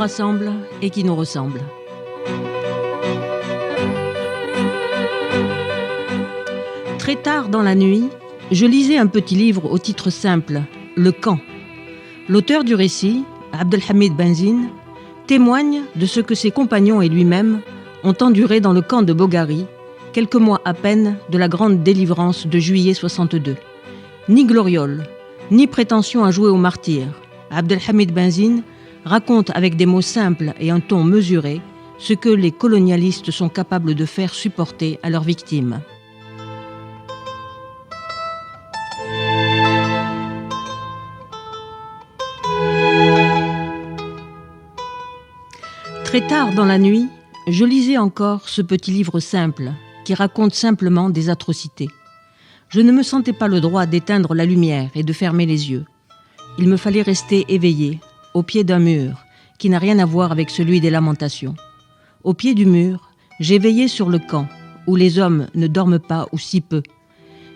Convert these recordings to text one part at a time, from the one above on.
rassemble et qui nous ressemble. Très tard dans la nuit, je lisais un petit livre au titre simple, Le camp. L'auteur du récit, Abdelhamid Benzine, témoigne de ce que ses compagnons et lui-même ont enduré dans le camp de Boghari, quelques mois à peine de la grande délivrance de juillet 62. Ni gloriole, ni prétention à jouer au martyr, Abdelhamid Benzine raconte avec des mots simples et un ton mesuré ce que les colonialistes sont capables de faire supporter à leurs victimes. Très tard dans la nuit, je lisais encore ce petit livre simple qui raconte simplement des atrocités. Je ne me sentais pas le droit d'éteindre la lumière et de fermer les yeux. Il me fallait rester éveillé, au pied d'un mur qui n'a rien à voir avec celui des lamentations. Au pied du mur, j'ai veillé sur le camp où les hommes ne dorment pas ou si peu.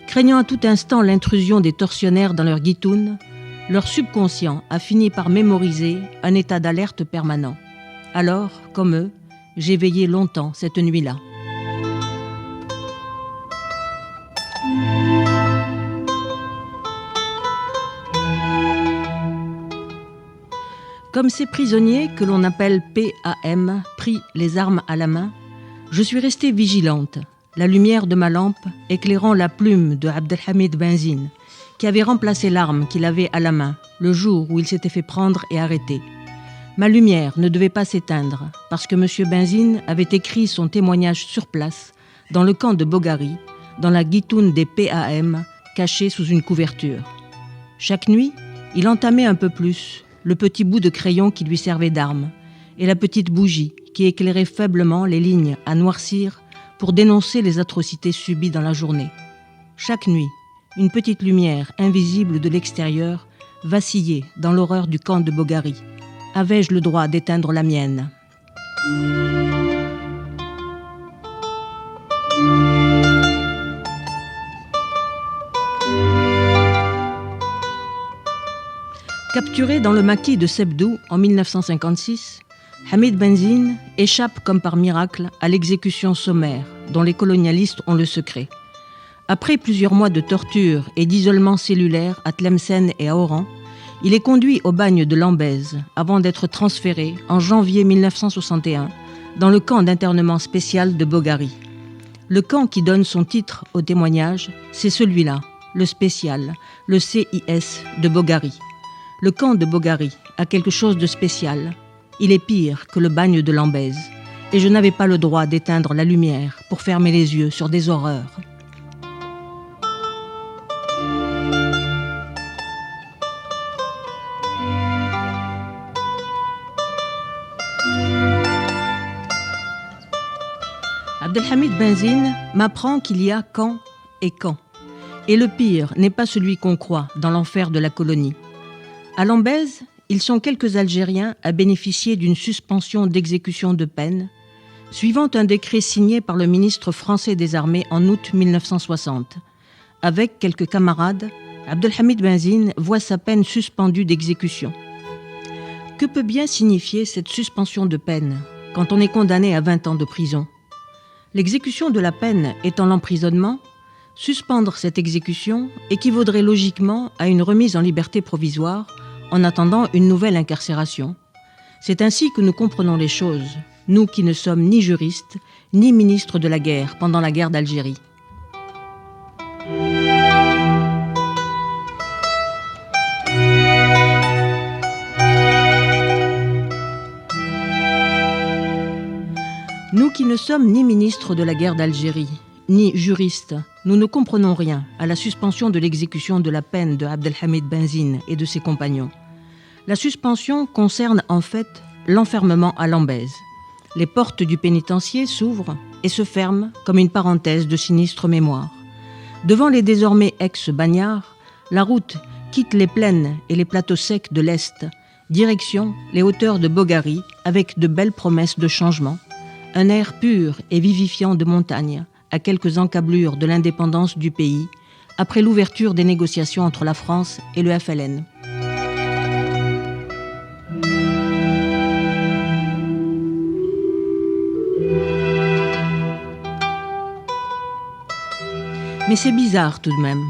Craignant à tout instant l'intrusion des tortionnaires dans leur guitoune, leur subconscient a fini par mémoriser un état d'alerte permanent. Alors, comme eux, j'ai veillé longtemps cette nuit-là. Comme ces prisonniers que l'on appelle PAM, pris les armes à la main, je suis restée vigilante, la lumière de ma lampe éclairant la plume de Abdelhamid Benzine, qui avait remplacé l'arme qu'il avait à la main le jour où il s'était fait prendre et arrêter. Ma lumière ne devait pas s'éteindre parce que M. Benzine avait écrit son témoignage sur place, dans le camp de Boghari, dans la guitoune des PAM, cachée sous une couverture. Chaque nuit, il entamait un peu plus le petit bout de crayon qui lui servait d'arme et la petite bougie qui éclairait faiblement les lignes à noircir pour dénoncer les atrocités subies dans la journée. Chaque nuit, une petite lumière invisible de l'extérieur vacillait dans l'horreur du camp de Boghari. Avais-je le droit d'éteindre la mienne ? Capturé dans le maquis de Sebdou en 1956, Hamid Benzine échappe comme par miracle à l'exécution sommaire dont les colonialistes ont le secret. Après plusieurs mois de torture et d'isolement cellulaire à Tlemcen et à Oran, il est conduit au bagne de Lambèze avant d'être transféré en janvier 1961 dans le camp d'internement spécial de Boghari. Le camp qui donne son titre au témoignage, c'est celui-là, le spécial, le CIS de Boghari. Le camp de Boghari a quelque chose de spécial. Il est pire que le bagne de Lambèze et je n'avais pas le droit d'éteindre la lumière pour fermer les yeux sur des horreurs. Abdelhamid Benzine m'apprend qu'il y a camp et camp. Et le pire n'est pas celui qu'on croit dans l'enfer de la colonie. À Lambèze, ils sont quelques Algériens à bénéficier d'une suspension d'exécution de peine, suivant un décret signé par le ministre français des Armées en août 1960. Avec quelques camarades, Abdelhamid Benzine voit sa peine suspendue d'exécution. Que peut bien signifier cette suspension de peine quand on est condamné à 20 ans de prison ? L'exécution de la peine étant l'emprisonnement, suspendre cette exécution équivaudrait logiquement à une remise en liberté provisoire en attendant une nouvelle incarcération. C'est ainsi que nous comprenons les choses, nous qui ne sommes ni juristes, ni ministres de la guerre pendant la guerre d'Algérie. Nous qui ne sommes ni ministres de la guerre d'Algérie, ni juristes, nous ne comprenons rien à la suspension de l'exécution de la peine de Abdelhamid Benzine et de ses compagnons. La suspension concerne en fait l'enfermement à Lambèze. Les portes du pénitencier s'ouvrent et se ferment comme une parenthèse de sinistre mémoire. Devant les désormais ex-bagnards, la route quitte les plaines et les plateaux secs de l'Est, direction les hauteurs de Boghari avec de belles promesses de changement, un air pur et vivifiant de montagne, à quelques encablures de l'indépendance du pays, après l'ouverture des négociations entre la France et le FLN. Mais c'est bizarre tout de même.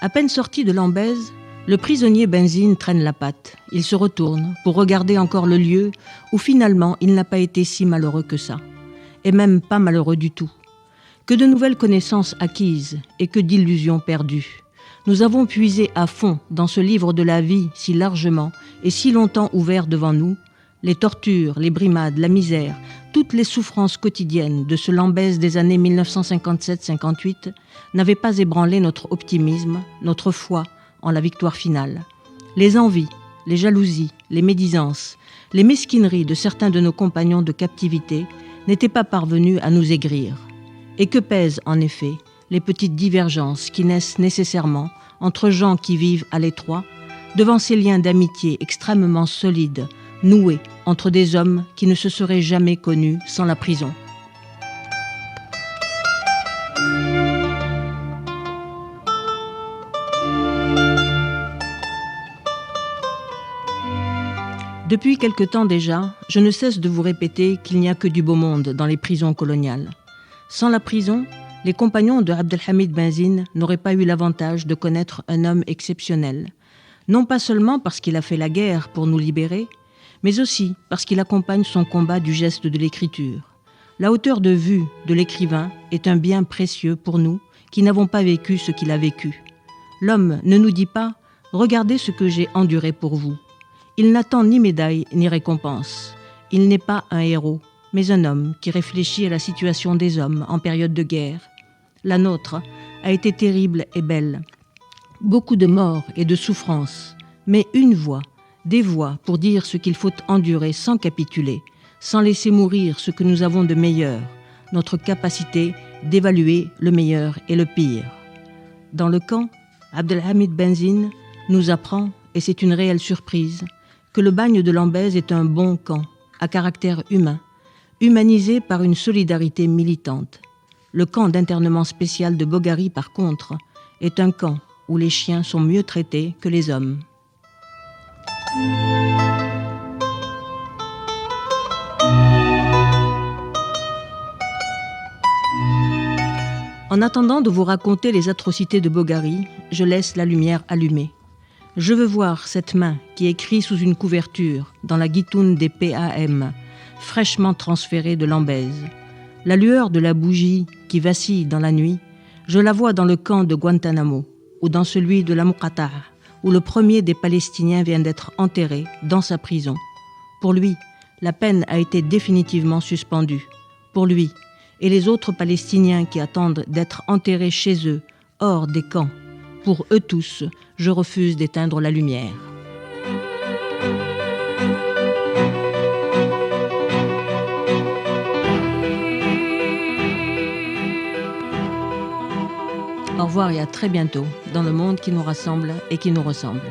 À peine sorti de Lambèse, le prisonnier Benzine traîne la patte. Il se retourne pour regarder encore le lieu où finalement il n'a pas été si malheureux que ça. Et même pas malheureux du tout. Que de nouvelles connaissances acquises et que d'illusions perdues. Nous avons puisé à fond dans ce livre de la vie si largement et si longtemps ouvert devant nous, les tortures, les brimades, la misère, toutes les souffrances quotidiennes de ce Lambèse des années 1957-58 n'avaient pas ébranlé notre optimisme, notre foi en la victoire finale. Les envies, les jalousies, les médisances, les mesquineries de certains de nos compagnons de captivité n'étaient pas parvenus à nous aigrir. Et que pèsent en effet les petites divergences qui naissent nécessairement entre gens qui vivent à l'étroit, devant ces liens d'amitié extrêmement solides, noués entre des hommes qui ne se seraient jamais connus sans la prison. Depuis quelque temps déjà, je ne cesse de vous répéter qu'il n'y a que du beau monde dans les prisons coloniales. Sans la prison, les compagnons de Abdelhamid Benzine n'auraient pas eu l'avantage de connaître un homme exceptionnel. Non pas seulement parce qu'il a fait la guerre pour nous libérer, mais aussi parce qu'il accompagne son combat du geste de l'écriture. La hauteur de vue de l'écrivain est un bien précieux pour nous qui n'avons pas vécu ce qu'il a vécu. L'homme ne nous dit pas « Regardez ce que j'ai enduré pour vous ». Il n'attend ni médaille ni récompense. Il n'est pas un héros, mais un homme qui réfléchit à la situation des hommes en période de guerre. La nôtre a été terrible et belle. Beaucoup de morts et de souffrances, mais une voix, des voix pour dire ce qu'il faut endurer sans capituler, sans laisser mourir ce que nous avons de meilleur, notre capacité d'évaluer le meilleur et le pire. Dans le camp, Abdelhamid Benzine nous apprend, et c'est une réelle surprise, que le bagne de Lambèse est un bon camp, à caractère humain, humanisé par une solidarité militante. Le camp d'internement spécial de Bogari, par contre, est un camp où les chiens sont mieux traités que les hommes. En attendant de vous raconter les atrocités de Bogari, je laisse la lumière allumée. Je veux voir cette main qui écrit sous une couverture dans la guitoune des PAM, fraîchement transférée de Lambèse. La lueur de la bougie qui vacille dans la nuit, je la vois dans le camp de Guantanamo ou dans celui de la Muqata'a, où le premier des Palestiniens vient d'être enterré dans sa prison. Pour lui, la peine a été définitivement suspendue. Pour lui et les autres Palestiniens qui attendent d'être enterrés chez eux, hors des camps, pour eux tous, je refuse d'éteindre la lumière. Au revoir et à très bientôt dans le monde qui nous rassemble et qui nous ressemble.